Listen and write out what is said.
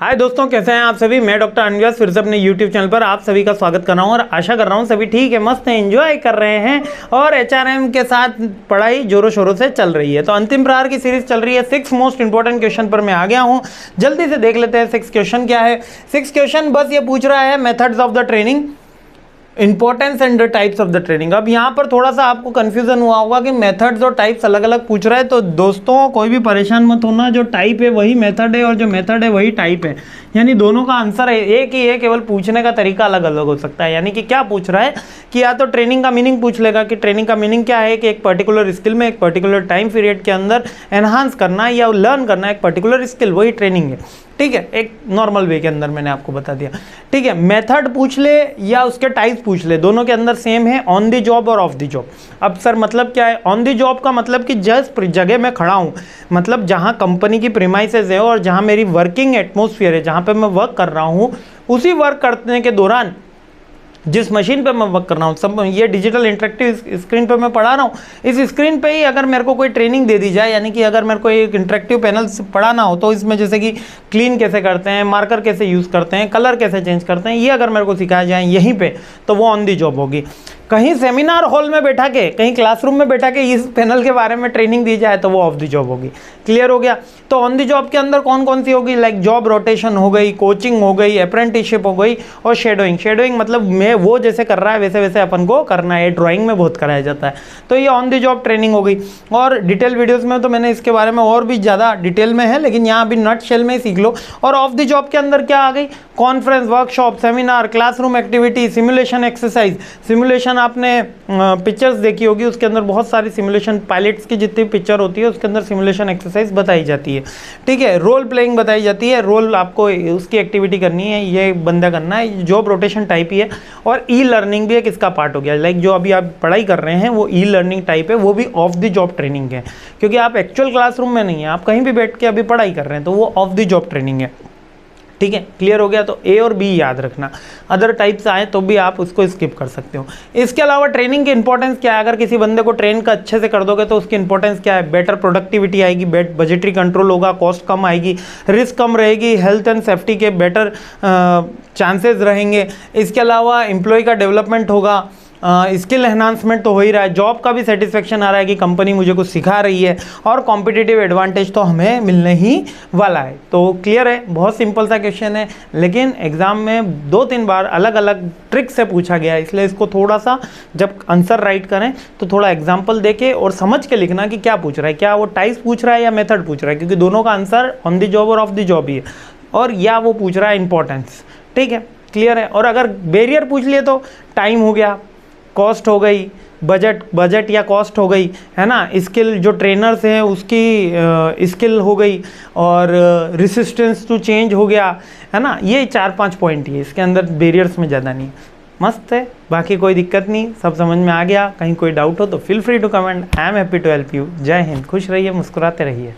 हाय दोस्तों, कैसे हैं आप सभी। मैं डॉक्टर अनव्यास फिर से अपने YouTube चैनल पर आप सभी का स्वागत कर रहा हूं और आशा कर रहा हूं सभी ठीक है, मस्त है, एंजॉय कर रहे हैं और HRM के साथ पढ़ाई जोरों शोरों से चल रही है। तो अंतिम प्रहार की सीरीज चल रही है। 6 मोस्ट इंपॉर्टेंट क्वेश्चन पर मैं आ गया हूं। जल्दी से देख लेते हैं 6 क्वेश्चन क्या है। 6 क्वेश्चन बस ये पूछ रहा है methods of the training, importance and the types of the training. अब यहाँ पर थोड़ा सा आपको कंफ्यूजन हुआ होगा कि मेथड्स और टाइप्स अलग अलग पूछ रहा है, तो दोस्तों कोई भी परेशान मत होना। जो टाइप है वही मेथड है और जो मेथड है वही टाइप है, यानी दोनों का आंसर एक ही है, केवल पूछने का तरीका अलग अलग हो सकता है। यानी कि क्या पूछ रहा है कि या तो ट्रेनिंग का मीनिंग पूछ लेगा कि ट्रेनिंग का मीनिंग क्या है कि एक पर्टिकुलर स्किल में एक पर्टिकुलर टाइम पीरियड के अंदर एनहांस करना या लर्न करना एक पर्टिकुलर स्किल, वही ट्रेनिंग है। ठीक है, एक नॉर्मल वे के अंदर मैंने आपको बता दिया। ठीक है, मेथड पूछ ले या उसके टाइप्स पूछ ले, दोनों के अंदर सेम है, ऑन द जॉब और ऑफ द जॉब। अब सर मतलब क्या है ऑन द जॉब का? मतलब कि जिस जगह मैं खड़ा हूँ, मतलब जहाँ कंपनी की प्रीमाइसेस है और जहाँ मेरी वर्किंग एटमॉस्फेयर है, जहाँ पे मैं वर्क कर रहा हूँ, उसी वर्क करने के दौरान जिस मशीन पे मैं वर्क कर रहा हूँ, सब ये डिजिटल इंटरेक्टिव स्क्रीन पे मैं पढ़ा रहा हूँ, इस स्क्रीन पे ही अगर मेरे को कोई ट्रेनिंग दे दी जाए, यानी कि अगर मेरे को एक इंटरेक्टिव पैनल पढ़ाना हो, तो इसमें जैसे कि क्लीन कैसे करते हैं, मार्कर कैसे यूज़ करते हैं, कलर कैसे चेंज करते हैं, ये अगर मेरे को सिखाया जाए यहीं पे, तो वो ऑन दी जॉब होगी। कहीं सेमिनार हॉल में बैठा के, कहीं क्लासरूम में बैठा के इस पैनल के बारे में ट्रेनिंग दी जाए, तो वो ऑफ द जॉब होगी। क्लियर हो गया? तो ऑन द जॉब के अंदर कौन कौन सी होगी? लाइक जॉब रोटेशन हो गई, कोचिंग हो गई, अप्रेंटिसशिप हो गई और शेडोइंग। शेडोइंग मतलब मैं वो जैसे कर रहा है वैसे वैसे अपन को करना है, ड्राइंग में बहुत कराया जाता है, तो ये ऑन द जॉब ट्रेनिंग हो गई। और डिटेल वीडियोज़ में तो मैंने इसके बारे में और भी ज़्यादा डिटेल में है, लेकिन यहाँ अभी नट शेल में ही सीख लो। और ऑफ द जॉब के अंदर क्या आ गई? Conference, workshop, seminar, classroom activity, simulation exercise. Simulation आपने पिक्चर्स देखी होगी, उसके अंदर बहुत सारी सिमुलेशन, पायलट्स की जितनी पिक्चर होती है उसके अंदर सिमुलेशन एक्सरसाइज बताई जाती है। ठीक है, रोल प्लेइंग बताई जाती है, रोल आपको उसकी एक्टिविटी करनी है, ये बंदा करना है, जॉब रोटेशन टाइप ही है। और ई लर्निंग भी एक इसका पार्ट हो गया। लाइक जो अभी आप पढ़ाई कर रहे हैं वो ई लर्निंग टाइप है, वो भी ऑफ द जॉब ट्रेनिंग है, क्योंकि आप एक्चुअल क्लासरूम में नहीं है, आप कहीं भी बैठ के अभी पढ़ाई कर रहे हैं, तो वो ऑफ द जॉब ट्रेनिंग है। ठीक है, क्लियर हो गया? तो ए और बी याद रखना, अदर टाइप्स आए तो भी आप उसको स्किप कर सकते हो। इसके अलावा ट्रेनिंग की इंपॉर्टेंस क्या है? अगर किसी बंदे को ट्रेन का अच्छे से कर दोगे तो उसकी इंपॉर्टेंस क्या है? बेटर प्रोडक्टिविटी आएगी, बजटरी कंट्रोल होगा, कॉस्ट कम आएगी, रिस्क कम रहेगी, हेल्थ एंड सेफ्टी के बेटर चांसेस रहेंगे। इसके अलावा एम्प्लॉय का डेवलपमेंट होगा, स्किल एनहांसमेंट तो हो ही रहा है, जॉब का भी सेटिस्फेक्शन आ रहा है कि कंपनी मुझे कुछ सिखा रही है, और कॉम्पिटिटिव एडवांटेज तो हमें मिलने ही वाला है। तो क्लियर है, बहुत सिंपल सा क्वेश्चन है, लेकिन एग्जाम में 2-3 बार अलग अलग ट्रिक से पूछा गया है, इसलिए इसको थोड़ा सा जब आंसर राइट करें तो थोड़ा एग्जाम्पल देके और समझ के लिखना कि क्या पूछ रहा है, क्या वो टाइप्स पूछ रहा है या मेथड पूछ रहा है, क्योंकि दोनों का आंसर ऑन द जॉब और ऑफ द जॉब ही है, और या वो पूछ रहा है इंपॉर्टेंस। ठीक है, क्लियर है? और अगर बैरियर पूछ लिए तो टाइम हो गया, कॉस्ट हो गई, बजट या कॉस्ट हो गई, है ना, स्किल जो ट्रेनर्स हैं उसकी स्किल हो गई, और रेसिस्टेंस टू चेंज हो गया, है ना। ये 4-5 पॉइंट ही है, इसके अंदर बैरियर्स में ज़्यादा नहीं। मस्त है, बाकी कोई दिक्कत नहीं, सब समझ में आ गया। कहीं कोई डाउट हो तो feel free to comment. I am happy to help you. जय हिंद, खुश रहिए, मुस्कुराते रहिए।